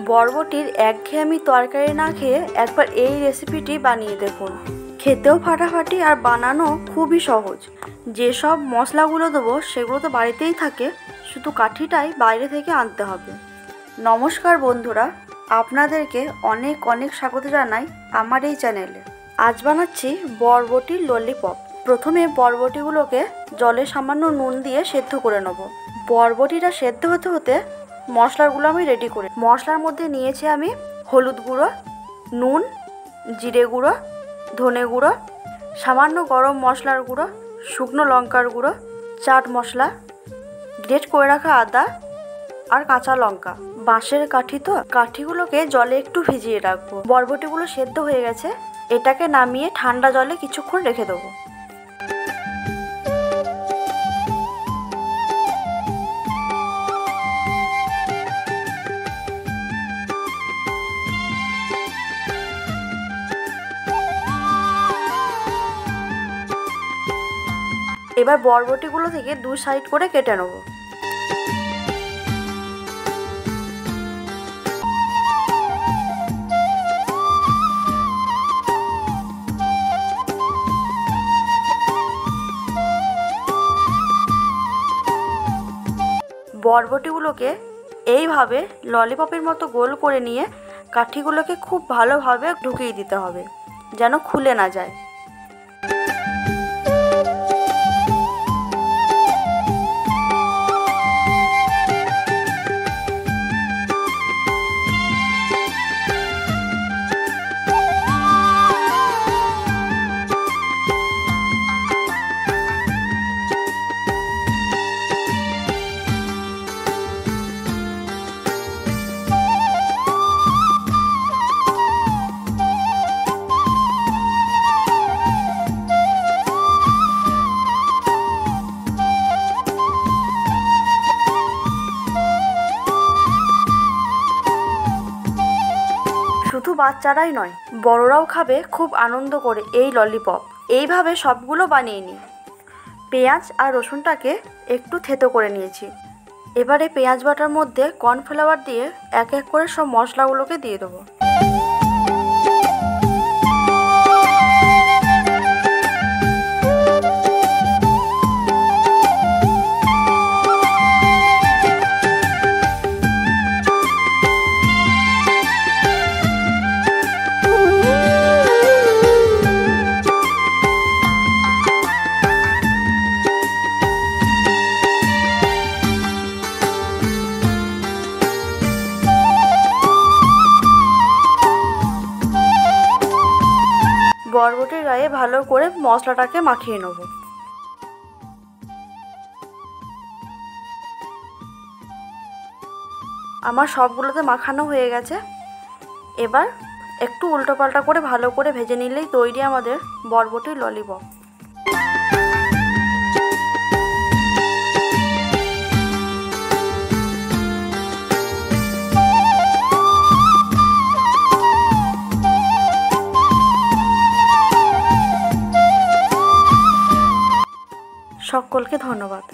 বরবটির একঘেয়েমি তরকারি না খেয়ে একবার এই রেসিপিটি বানিয়ে দেখুন। খেতেও ফাটাফাটি আর বানানো খুবই সহজ। যেসব মশলাগুলো দেবো সেগুলো তো বাড়িতেই থাকে, শুধু কাঠিটাই বাইরে থেকে আনতে হবে। নমস্কার বন্ধুরা, আপনাদেরকে অনেক অনেক স্বাগত জানাই আমার এই চ্যানেলে। আজ বানাচ্ছি বরবটির ললিপপ। প্রথমে বরবটিগুলোকে জলে সামান্য নুন দিয়ে সেদ্ধ করে নেব। বরবটিটা সেদ্ধ হতে হতে মশলাগুলো আমি রেডি করে, মশলার মধ্যে নিয়েছি আমি হলুদ গুঁড়ো, নুন, জিরে গুঁড়ো, ধনে গুঁড়ো, সামান্য গরম মশলার গুঁড়ো, শুকনো লঙ্কার গুঁড়ো, চাট মশলা, গ্রেট করে রাখা আদা আর কাঁচা লঙ্কা। বাঁশের কাঠি তো, কাঠিগুলোকে জলে একটু ভিজিয়ে রাখবো। বরবটিগুলো সেদ্ধ হয়ে গেছে, এটাকে নামিয়ে ঠান্ডা জলে কিছুক্ষণ রেখে দেবো। এবার বরবটিগুলো থেকে দু সাইড করে কেটে নেব। বরবটিগুলোকে এইভাবে ললিপপের মতো গোল করে নিয়ে কাঠিগুলোকে খুব ভালোভাবে ঢুকিয়ে দিতে হবে, যেন খুলে না যায়। শুধু বাচ্চারাই নয়, বড়রাও খাবে খুব আনন্দ করে এই ললিপপ। এইভাবে সবগুলো বানিয়ে নিই। পেঁয়াজ আর রসুনটাকে একটু থেতো করে নিয়েছি। এবারে পেঁয়াজ বাটার মধ্যে কর্নফ্লাওয়ার দিয়ে এক এক করে সব মশলাগুলোকে দিয়ে দেবো। বরবটির গায়ে ভালো করে মশলাটাকে মাখিয়ে নেব। আমার সবগুলোতে মাখানো হয়ে গেছে। এবার একটু উল্টোপাল্টা করে ভালো করে ভেজে নিলেই তৈরি আমাদের বরবটির ললিপপ। সকলকে ধন্যবাদ।